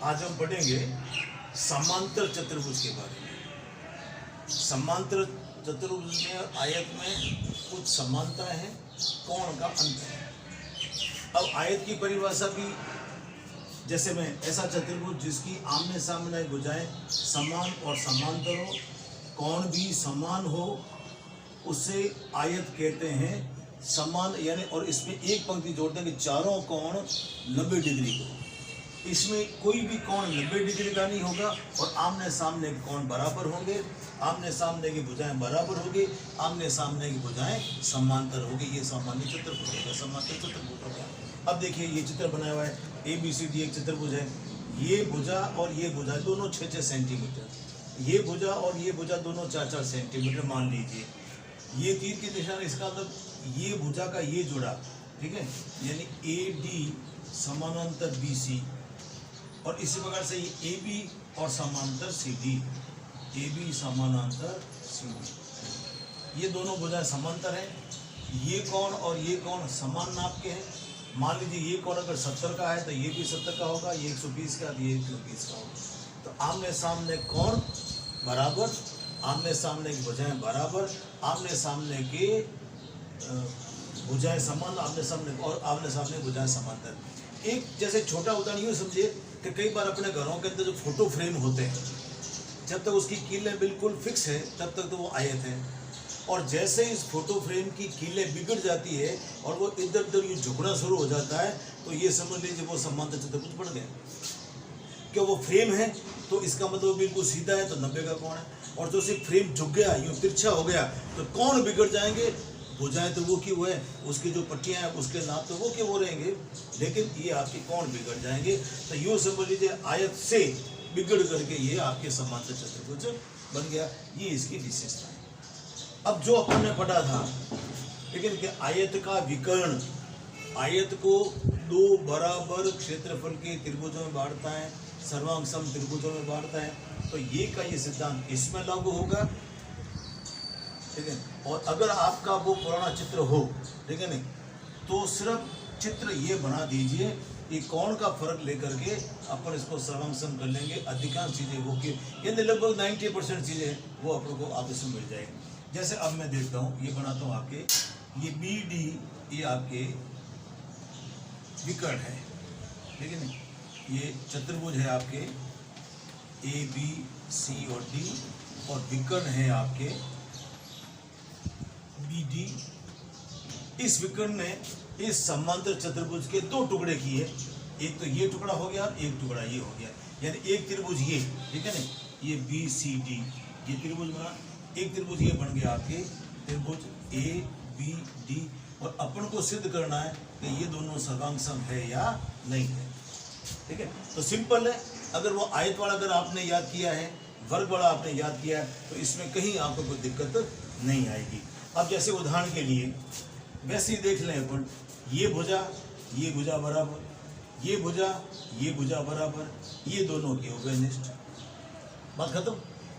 आज हम पढ़ेंगे समांतर चतुर्भुज के बारे में। समांतर चतुर्भुज में आयत में कुछ समानताएं हैं, कोण का अंतर है। अब आयत की परिभाषा भी जैसे में ऐसा चतुर्भुज जिसकी आमने सामने भुजाएं समान और समांतर हो, कोण भी समान हो, उसे आयत कहते हैं। समान यानी और इसमें एक पंक्ति जोड़ते हैं कि चारों कोण 90 डिग्री को। इसमें कोई भी कोण 90 डिग्री का नहीं होगा और आमने सामने के कोण बराबर होंगे, आमने सामने की भुजाएं बराबर होगी, आमने सामने की भुजाएं समांतर होगी। ये सामान्य चतुर्भुज होगा, समांतर चतुर्भुज होगा। अब देखिए ये चित्र बनाया हुआ है, ABCD एक चतुर्भुज है। ये भुजा और ये भुजा दोनों 6-6 सेंटीमीटर, ये भुजा और ये भुजा दोनों 4-4 सेंटीमीटर मान लीजिए। ये तीर की निशान, इसका मतलब ये भुजा का ये जुड़ा, ठीक है, यानी AD समानांतर BC और इसी प्रकार से ये AB और समांतर CD, AB समानांतर CD। ये दोनों भुजाएं समांतर हैं। ये कोण और ये कोण समान नाप के हैं। मान लीजिए ये कोण अगर 70 का है तो ये भी 70 का होगा, ये 120 का, ये 120 का होगा। तो आमने सामने कोण बराबर, आमने सामने की भुजाएं बराबर, आमने सामने के भुजाएं समान, आमने सामने और आमने सामने भुजाएं समांतर। एक जैसे छोटा उदाहरण यूँ समझिए कि कई बार अपने घरों के अंदर जो फोटो फ्रेम होते हैं, जब तक उसकी कीलें बिल्कुल फिक्स है तब तक तो वो आयत है, और जैसे इस फोटो फ्रेम की कीलें बिगड़ जाती है और वो इधर उधर ये झुकना शुरू हो जाता है, तो ये समझ लीजिए वो समांतर चतुर्भुज बन गया। क्यों? वो फ्रेम है तो इसका मतलब बिल्कुल सीधा है तो 90 का कोण है, और जो सिर्फ फ्रेम झुक गया, यूँ तिरछा हो गया तो कोण बिगड़ जाएंगे। भुजाएं तो वो की वो है, उसकी जो पट्टियां हैं उसके नाप तो वो के वो रहेंगे, लेकिन ये आपके कोण बिगड़ जाएंगे। तो यूँ समझ लीजिए आयत से बिगड़ करके ये आपके समांतर चतुर्भुज बन गया। ये इसकी विशेषता है। अब जो अपन ने पढ़ा था, लेकिन कि आयत का विकर्ण आयत को दो बराबर क्षेत्रफल के त्रिभुजों में बांटता है, सर्वांग सम त्रिभुजों में बांटता है। तो ये सिद्धांत इसमें लागू होगा, ठीक है। और अगर आपका वो पुराना चित्र हो, ठीक है नहीं, तो सिर्फ चित्र ये बना दीजिए, ये कोण का फर्क लेकर के अपन इसको सर्वांग सम कर लेंगे। अधिकांश चीजें वो की यानी लगभग 90% चीजें वो अपन को आप इसमें मिल जाएगी। जैसे अब मैं देखता हूँ, ये बनाता हूँ आपके, ये BD ये आपके विकर्ण है, ठीक है नहीं। ये चतुर्भुज है आपके ABC और D, और विकर्ण है आपके BD। इस विकर्ण ने इस समांतर चतुर्भुज के दो टुकड़े किए, एक तो ये टुकड़ा हो गया, एक टुकड़ा ये हो गया, यानी एक त्रिभुज ये, ठीक है नहीं, ये BCD ये त्रिभुज बना, एक त्रिभुज ये बन गया आपके त्रिभुज ABD। और अपन को सिद्ध करना है कि ये दोनों सर्वांग सम है या नहीं है, ठीक है। तो सिंपल है, अगर वो आयत वाला अगर आपने याद किया है, वर्ग वाला आपने याद किया है, तो इसमें कहीं आपको कोई दिक्कत नहीं आएगी। अब जैसे उदाहरण के लिए वैसे ही देख लें अपन, ये भुजा बराबर, ये भुजा बराबर, ये दोनों के उभयनिष्ठ, बात खत्म।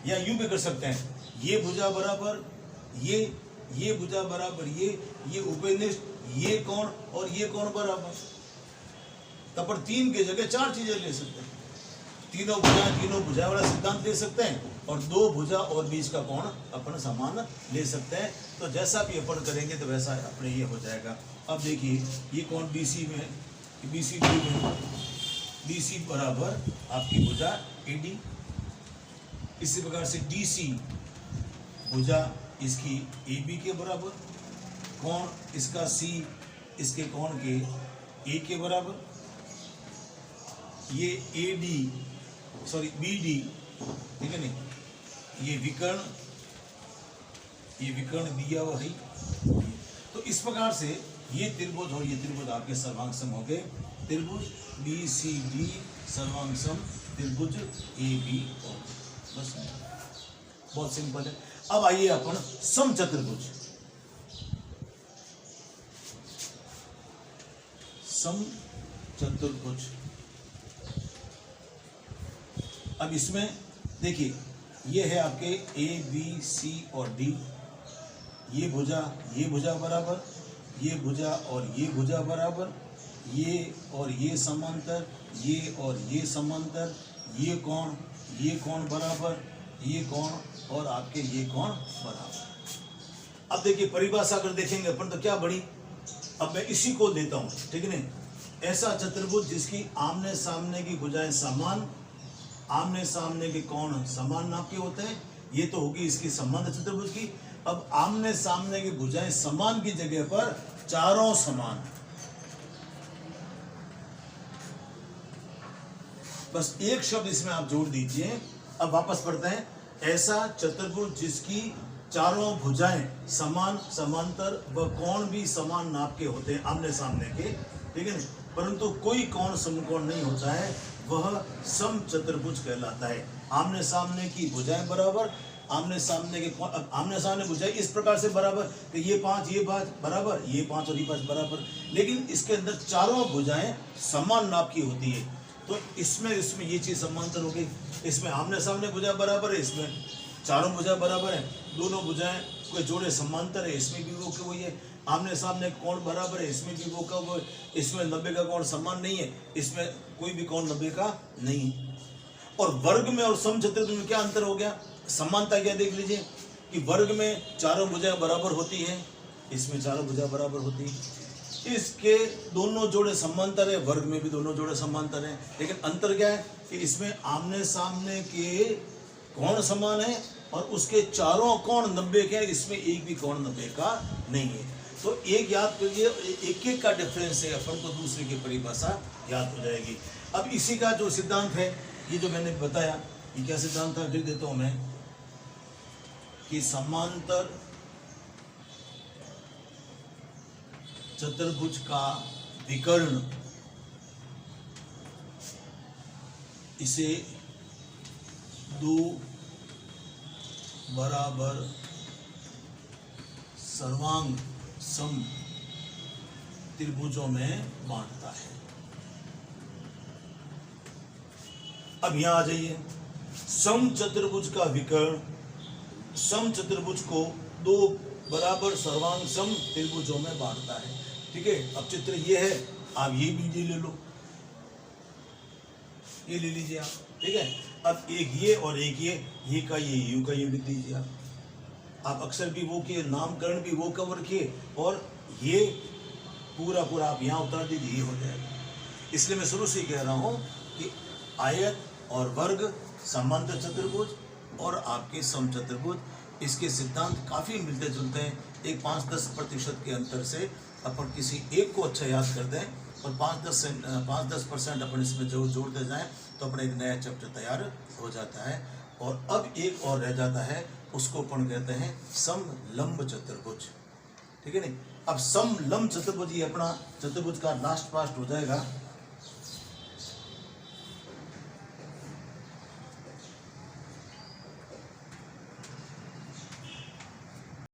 या यूं भी कर सकते हैं, ये भुजा बराबर, ये भुजा बराबर, ये उभयनिष्ठ, ये कोण और ये कोण बराबर। तब पर 3 की जगह 4 चीजें ले सकते हैं। तीनों भुजा वाला सिद्धांत ले सकते हैं, और 2 भुजा और बीच का कोण अपन समान ले सकते हैं। तो जैसा भी अपन करेंगे तो वैसा अपने ये हो जाएगा। अब देखिए ये कोण BCD में BC बराबर आपकी भुजा AD, इसी प्रकार से DC भुजा इसकी AB के बराबर, कोण इसका C इसके कोण के A के बराबर। ये BD, ठीक है नहीं, ये विकर्ण दिया हुआ है। तो इस प्रकार से ये त्रिभुज और ये त्रिभुज आपके सर्वांग सम हो गए। त्रिभुज BCD सर्वांग सम त्रिभुज AB, बस बहुत सिंपल है। अब आइए अपन सम चतुर्भुज, अब इसमें देखिए ये है आपके ABC और D, ये भुजा बराबर, ये भुजा और ये भुजा बराबर, ये और ये समांतर, ये और ये समांतर, ये कोण बराबर, ये कोण और आपके ये कोण बराबर। अब देखिए परिभाषा अगर देखेंगे अपन तो क्या बड़ी, अब मैं इसी को लेता हूं, ठीक है नहीं। ऐसा चतुर्भुज जिसकी आमने सामने की भुजाएं समान, आमने सामने के कोण समान नाप के होते हैं, ये तो होगी इसकी संबंध चतुर्भुज की। अब आमने सामने की भुजाएं समान की जगह पर चारों समान, बस एक शब्द इसमें आप जोड़ दीजिए। अब वापस पढ़ते हैं, ऐसा चतुर्भुज जिसकी चारों भुजाएं समान, समांतर व कोण भी समान नाप के होते हैं आमने सामने के, ठीक है ना, परंतु कोई कोण समकोण नहीं होता है, वह सम चतुर्भुज कहलाता है। आमने सामने की भुजाएं बराबर, आमने सामने के कोण, आमने सामने भुजाएं इस प्रकार से बराबर कि ये 5 बराबर, ये 5 और ये 5 बराबर, लेकिन इसके अंदर चारों भुजाएं समान नाप की होती है। तो इसमें ये चीज समांतर हो गई। इसमें आमने सामने भुजा बराबर है, इसमें चारों भुजा बराबर है, दोनों भुजाएं कोई जोड़े समांतर है, इसमें भी वो वही है। आमने सामने कोण बराबर है, इसमें भी वो का वो, इसमें 90 का कोण समान नहीं है, इसमें कोई भी कोण 90 का नहीं। और वर्ग में और समचतुर्भुज में क्या अंतर हो गया, समानता क्या देख लीजिए कि वर्ग में चारों भुजाएं बराबर होती है, इसमें चारों भुजा बराबर होती है, इसके दोनों जोड़े समांतर है, वर्ग में भी दोनों जोड़े समांतर हैं, लेकिन अंतर क्या है कि इसमें आमने सामने के कोण समान है और उसके चारों कोण 90 के हैं, इसमें एक भी कोण 90 का नहीं है। तो एक याद करिए, एक एक का डिफरेंस है, अपन को दूसरे की परिभाषा याद हो जाएगी। अब इसी का जो सिद्धांत है, ये जो मैंने बताया, ये क्या सिद्धांत था फिर देता हूं मैं, कि समांतर चतुर्भुज का विकर्ण, इसे दो बराबर सर्वांग सम त्रिभुजों में बांटता है। अब यहां आ जाइए, सम चतुर्भुज का विकर्ण सम चतुर्भुज को दो बराबर सर्वांग सम त्रिभुजों में बांटता है, ठीक है। अब चित्र ये है, आप ये भी ले लो, ये ले लीजिए आप, ठीक है। अब एक ये और एक ये का ये यू का ये लिख दीजिए आप अक्षर भी वो किए, नामकरण भी वो कवर किए, और ये पूरा आप यहाँ उतार दीजिए, ये हो जाएगा। इसलिए मैं शुरू से ही कह रहा हूँ कि आयत और वर्ग समांतर चतुर्भुज और आपके सम चतुर्भुज, इसके सिद्धांत काफ़ी मिलते जुलते हैं। एक 5-10% के अंतर से अपन किसी एक को अच्छा याद कर दें और 5-10% अपन इसमें जो जोड़ते जाएं तो अपना एक नया चैप्टर तैयार हो जाता है। और अब एक और रह जाता है, उसको अपन कहते हैं समलंब चतुर्भुज, ठीक है नहीं। अब समलंब चतुर्भुज ये अपना चतुर्भुज का लास्ट पार्ट हो जाएगा।